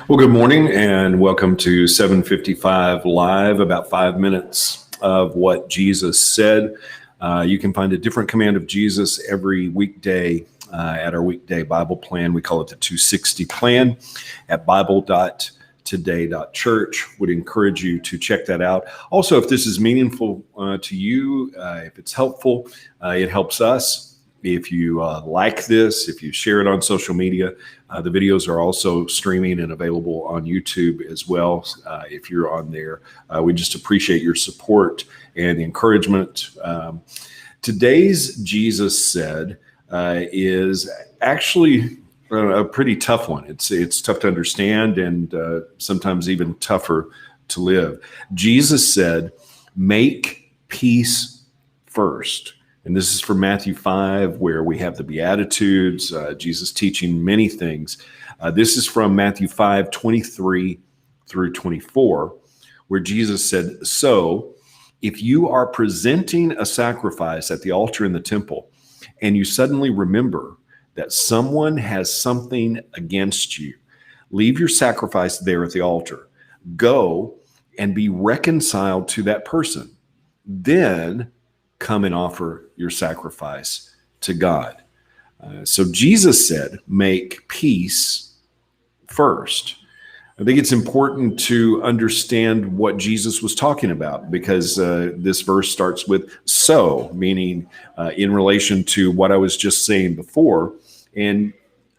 Well, good morning and welcome to 755 Live, about 5 minutes of what Jesus said. You can find a different command of Jesus every weekday at our weekday Bible plan. We call it the 260 plan at bible.today.church. Would encourage you to check that out. Also, if this is meaningful to you, if it's helpful, it helps us. If you like this, if you share it on social media, the videos are also streaming and available on YouTube as well. If you're on there, we just appreciate your support and encouragement. Today's Jesus Said is actually a pretty tough one. It's tough to understand and sometimes even tougher to live. Jesus said, "Make peace first." And this is from Matthew 5, where we have the Beatitudes, Jesus teaching many things. This is from Matthew 5, 23 through 24, where Jesus said, "So if you are presenting a sacrifice at the altar in the temple, and you suddenly remember that someone has something against you, leave your sacrifice there at the altar. Go and be reconciled to that person. Then come and offer your sacrifice to God." So Jesus said, make peace first. I think it's important to understand what Jesus was talking about because this verse starts with "so," meaning in relation to what I was just saying before. And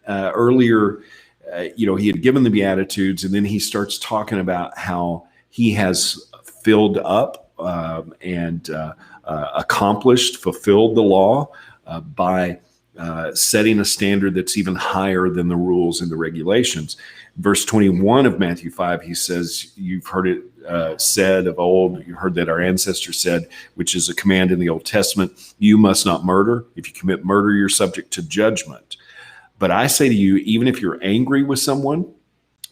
earlier, he had given the Beatitudes, and then he starts talking about how he has filled up and accomplished, fulfilled the law by setting a standard that's even higher than the rules and the regulations. Verse 21 of Matthew 5, he says, "You've heard it said of old, you heard that our ancestors said," which is a command in the Old Testament, "You must not murder. If you commit murder, you're subject to judgment. But I say to you, even if you're angry with someone,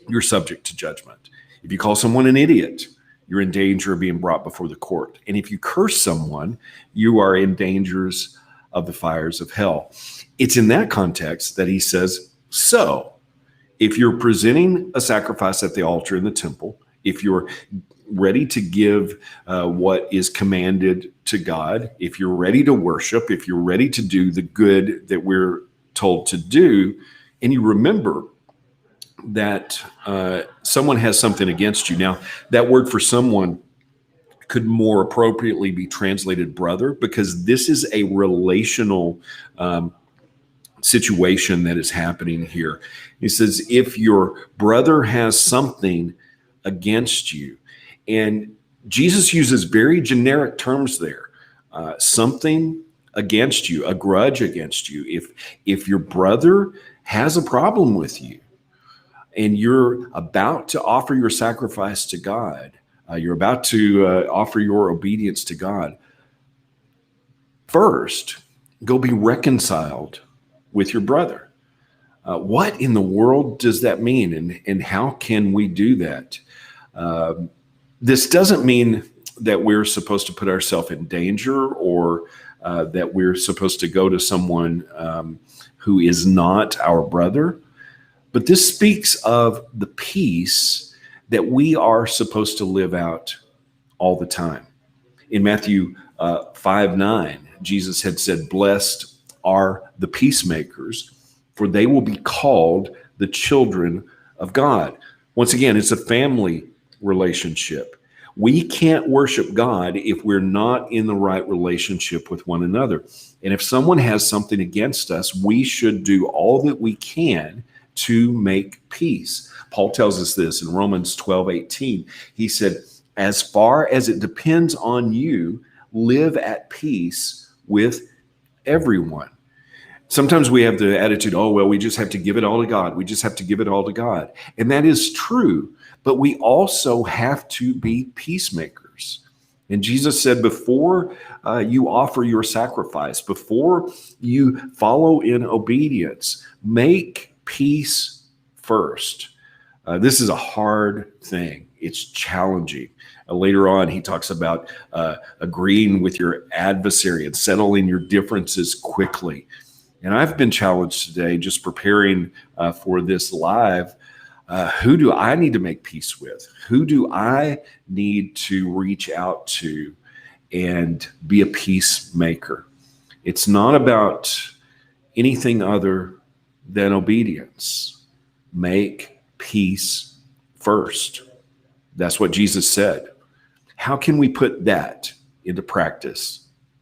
you're subject to judgment. If you call someone an idiot, you're in danger of being brought before the court. And if you curse someone, you are in dangers of the fires of hell." It's in that context that he says, so if you're presenting a sacrifice at the altar in the temple, if you're ready to give what is commanded to God, if you're ready to worship, if you're ready to do the good that we're told to do, and you remember that someone has something against you. Now, that word for someone could more appropriately be translated brother, because this is a relational situation that is happening here. He says, if your brother has something against you, and Jesus uses very generic terms there, something against you, a grudge against you. If your brother has a problem with you, and you're about to offer your sacrifice to God, you're about to offer your obedience to God, first, go be reconciled with your brother. What in the world does that mean, and how can we do that? This doesn't mean that we're supposed to put ourselves in danger or that we're supposed to go to someone who is not our brother. But this speaks of the peace that we are supposed to live out all the time. In Matthew 5:9, Jesus had said, "Blessed are the peacemakers, for they will be called the children of God." Once again, it's a family relationship. We can't worship God if we're not in the right relationship with one another. And if someone has something against us, we should do all that we can to make peace. Paul tells us this in Romans 12:18. He said, "As far as it depends on you, live at peace with everyone." Sometimes we have the attitude, oh, well, we just have to give it all to God. We just have to give it all to God. And that is true, but we also have to be peacemakers. And Jesus said, before you offer your sacrifice, before you follow in obedience, make peace first. This is a hard thing. It's challenging. Later on, he talks about agreeing with your adversary and settling your differences quickly. And I've been challenged today, just preparing for this live, Who do I need to make peace with? Who do I need to reach out to and be a peacemaker? It's not about anything other than obedience. Make peace first. That's what Jesus said. How can we put that into practice